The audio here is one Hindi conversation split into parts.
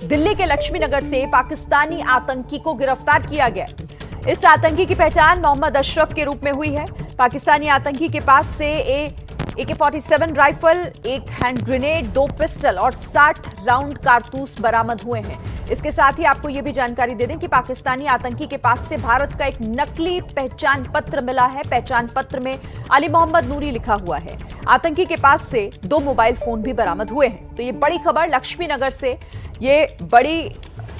दिल्ली के लक्ष्मी नगर से पाकिस्तानी आतंकी को गिरफ्तार किया गया। इस आतंकी की पहचान मोहम्मद अशरफ के रूप में हुई है। पाकिस्तानी आतंकी के पास से AK-47 राइफल, एक हैंड ग्रेनेड, 2 पिस्टल और 60 राउंड कारतूस बरामद हुए हैं। इसके साथ ही आपको यह भी जानकारी दे दें कि पाकिस्तानी आतंकी के पास से भारत का एक नकली पहचान पत्र मिला है। पहचान पत्र में अली मोहम्मद नूरी लिखा हुआ है। आतंकी के पास से 2 मोबाइल फोन भी बरामद हुए हैं। तो ये बड़ी खबर, लक्ष्मी नगर से ये बड़ी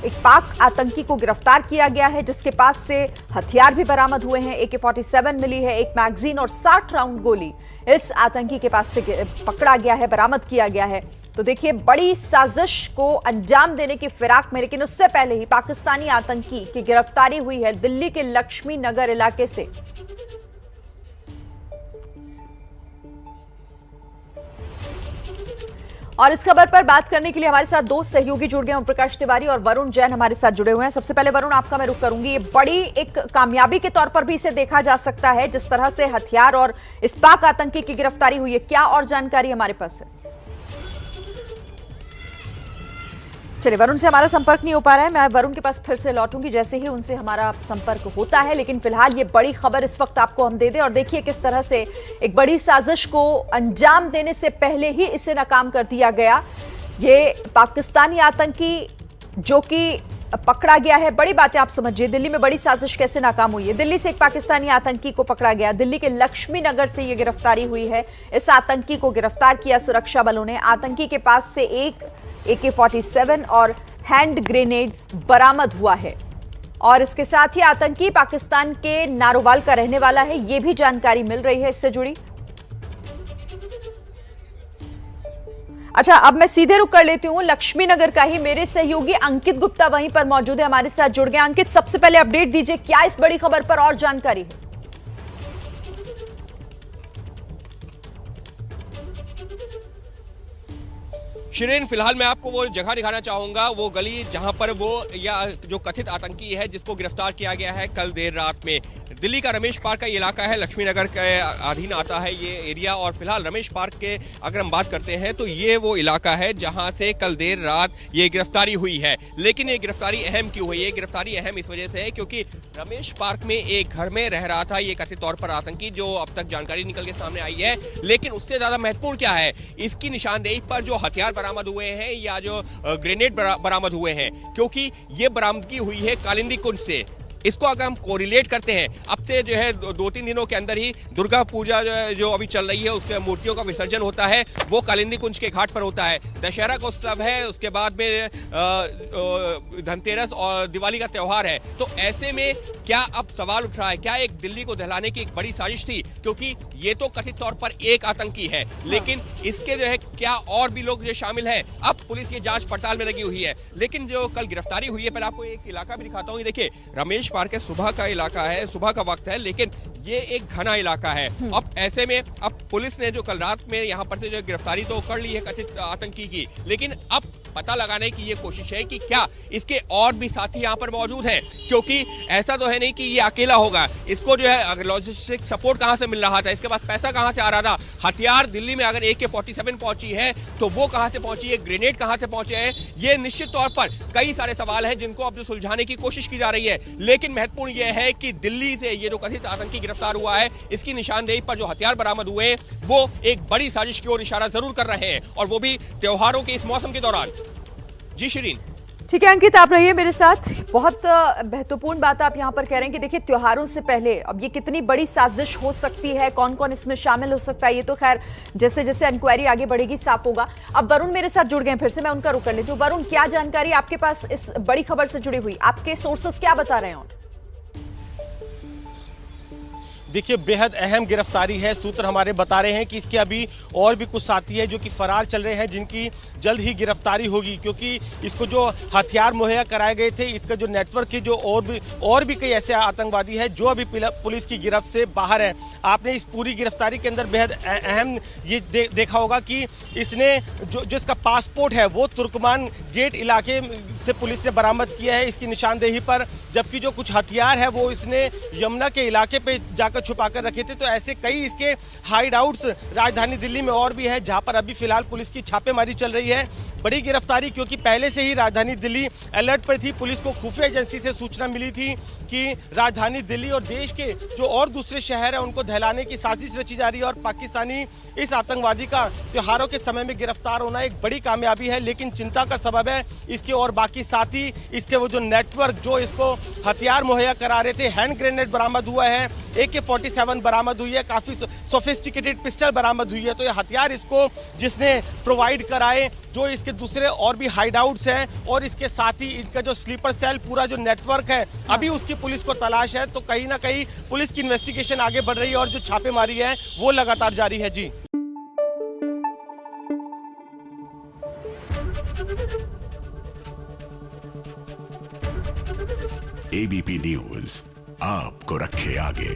एक पाक आतंकी को गिरफ्तार किया गया है, जिसके पास से हथियार भी बरामद हुए हैं। AK-47 मिली है, एक मैगजीन और 60 राउंड गोली इस आतंकी के पास से पकड़ा गया है, बरामद किया गया है। तो देखिए, बड़ी साजिश को अंजाम देने की फिराक में, लेकिन उससे पहले ही पाकिस्तानी आतंकी की गिरफ्तारी हुई है दिल्ली के लक्ष्मी नगर इलाके से। और इस खबर पर बात करने के लिए हमारे साथ 2 सहयोगी जुड़ गए हैं, ओम प्रकाश तिवारी और वरुण जैन हमारे साथ जुड़े हुए हैं। सबसे पहले वरुण, आपका मैं रुख करूंगी। ये बड़ी एक कामयाबी के तौर पर भी इसे देखा जा सकता है, जिस तरह से हथियार और इस पाक आतंकी की गिरफ्तारी हुई है। क्या और जानकारी हमारे पास है? चलिए, वरुण से हमारा संपर्क नहीं हो पा रहा है। मैं वरुण के पास फिर से लौटूंगी जैसे ही उनसे हमारा संपर्क होता है, लेकिन फिलहाल ये बड़ी खबर इस वक्त आपको हम दे दें। और देखिए किस तरह से एक बड़ी साजिश को अंजाम देने से पहले ही इसे नाकाम कर दिया गया। ये पाकिस्तानी आतंकी जो कि पकड़ा गया है। बड़ी बात है, आप समझिए दिल्ली में बड़ी साजिश कैसे नाकाम हुई है। दिल्ली से एक पाकिस्तानी आतंकी को पकड़ा गया, दिल्ली के लक्ष्मी नगर से यह गिरफ्तारी हुई है। इस आतंकी को गिरफ्तार किया सुरक्षा बलों ने। आतंकी के पास से एक AK-47 और हैंड ग्रेनेड बरामद हुआ है। और इसके साथ ही आतंकी पाकिस्तान के नारोवाल का रहने वाला है, यह भी जानकारी मिल रही है इससे जुड़ी। अच्छा, अब मैं सीधे रुक कर लेती हूं लक्ष्मी नगर का ही। मेरे सहयोगी अंकित गुप्ता वहीं पर मौजूद है, हमारे साथ जुड़ गए। अंकित, सबसे पहले अपडेट दीजिए, क्या इस बड़ी खबर पर और जानकारी है? शिरीन, फिलहाल मैं आपको वो जगह दिखाना चाहूंगा, वो गली जहां पर वो या जो कथित आतंकी है जिसको गिरफ्तार किया गया है कल देर रात में। दिल्ली का रमेश पार्क का ये इलाका है, लक्ष्मी नगर के अधीन आता है ये एरिया। और फिलहाल रमेश पार्क के अगर हम बात करते हैं तो ये वो इलाका है जहां से कल देर रात ये गिरफ्तारी हुई है। लेकिन ये गिरफ्तारी अहम क्यों हुई? ये गिरफ्तारी अहम इस वजह से है क्योंकि रमेश पार्क में एक घर में रह रहा था ये कथित तौर पर आतंकी, जो अब तक जानकारी निकल के सामने आई है। लेकिन उससे ज्यादा महत्वपूर्ण क्या है, इसकी निशानदेही पर जो हथियार बरामद हुए हैं या जो ग्रेनेड बरामद हुए हैं, क्योंकि ये बरामदगी हुई है कालिंदी कुंज से। इसको अगर हम कोरिलेट करते हैं, अब से जो है 2-3 दिनों के अंदर ही दुर्गा पूजा जो अभी चल रही है, उसके मूर्तियों का विसर्जन होता है, वो कालिंदी कुंज के घाट पर होता है। दशहरा का उत्सव है, उसके बाद में धनतेरस और दिवाली का त्योहार है। तो ऐसे में क्या अब सवाल उठ रहा है, क्या एक दिल्ली को दहलाने की एक बड़ी साजिश थी? क्योंकि ये तो कथित तौर पर एक आतंकी है, लेकिन इसके जो है क्या और भी लोग जो शामिल हैं, अब पुलिस ये जांच पड़ताल में लगी हुई है। लेकिन जो कल गिरफ्तारी हुई है, पहले आपको एक इलाका भी दिखाता हूँ। देखिए, रमेश पार्क के सुबह का इलाका है, सुबह का वक्त है, लेकिन ये एक घना इलाका है। अब ऐसे में अब पुलिस ने जो कल रात में यहाँ पर से जो गिरफ्तारी तो कर ली है कथित आतंकी की, लेकिन अब पता लगाने की ये कोशिश है कि क्या इसके और भी साथी यहाँ पर मौजूद हैं, क्योंकि ऐसा तो है नहीं कि ये अकेला होगा। इसको जो है लॉजिस्टिक सपोर्ट कहाँ से मिल रहा था, इसके बाद पैसा कहाँ से आ रहा था, हथियार दिल्ली में अगर AK-47 पहुंची है तो वो कहाँ से पहुंची है, ग्रेनेड कहाँ से पहुंचे हैं, ये निश्चित तौर पर कई सारे सवाल हैं जिनको अब जो सुलझाने की कोशिश की जा रही है। लेकिन महत्वपूर्ण यह है कि दिल्ली से ये जो कथित आतंकी गिरफ्तार हुआ है, इसकी निशानदेही पर जो हथियार बरामद हुए हैं वो एक बड़ी साजिश की ओर इशारा जरूर कर रहे हैं, और वो भी त्योहारों के इस मौसम के दौरान। जी शिरीन। ठीक है अंकित, आप रहिए मेरे साथ। बहुत महत्वपूर्ण बात आप यहाँ पर कह रहे हैं कि देखिए, त्योहारों से पहले अब ये कितनी बड़ी साजिश हो सकती है, कौन कौन इसमें शामिल हो सकता है, ये तो खैर जैसे जैसे इंक्वायरी आगे बढ़ेगी साफ होगा। अब वरुण मेरे साथ जुड़ गए, फिर से मैं उनका रुख कर लेती हूँ। वरुण, क्या जानकारी आपके पास इस बड़ी खबर से जुड़ी हुई, आपके सोर्सेस क्या बता रहे हैं? और देखिए, बेहद अहम गिरफ्तारी है। सूत्र हमारे बता रहे हैं कि इसके अभी और भी कुछ साथी हैं जो कि फरार चल रहे हैं, जिनकी जल्द ही गिरफ्तारी होगी, क्योंकि इसको जो हथियार मुहैया कराए गए थे, इसका जो नेटवर्क है, जो और भी कई ऐसे आतंकवादी हैं जो अभी पुलिस की गिरफ्त से बाहर है। आपने इस पूरी गिरफ्तारी के अंदर बेहद अहम ये देखा होगा कि इसने जो इसका पासपोर्ट है वो तुर्कमान गेट इलाके से पुलिस ने बरामद किया है इसकी निशानदेही पर, जबकि जो कुछ हथियार है वो इसने यमुना के इलाके पे जाकर कर छुपा कर रखे थे। तो ऐसे कई इसके हाइड आउट्स राजधानी दिल्ली में और भी है, जहां पर अभी फिलहाल पुलिस की छापेमारी चल रही है। बड़ी गिरफ्तारी, क्योंकि पहले से ही राजधानी दिल्ली अलर्ट पर थी। पुलिस को खुफिया एजेंसी से सूचना मिली थी कि राजधानी दिल्ली और देश के जो और दूसरे शहर हैं उनको दहलाने की साजिश रची जा रही है, और पाकिस्तानी इस आतंकवादी का त्योहारों के समय में गिरफ्तार होना एक बड़ी कामयाबी है। लेकिन चिंता का सबब है इसके और बाकी साथी, इसके वो जो नेटवर्क जो इसको हथियार मुहैया करा रहे थे। हैंड ग्रेनेड बरामद हुआ है, AK-47 बरामद हुई है, काफी सोफिस्टिकेटेड पिस्टल बरामद हुई है। तो ये हथियार इसको जिसने प्रोवाइड कराए, जो इसके दूसरे और भी हाइड आउट्स हैं, और इसके साथ ही इनका जो स्लीपर सेल पूरा जो नेटवर्क है, अभी उसकी पुलिस को तलाश है। तो कहीं ना कहीं पुलिस की इन्वेस्टिगेशन आगे बढ़ रही है और जो छापेमारी है वो लगातार जारी है। जी ABP न्यूज आपको रखे आगे।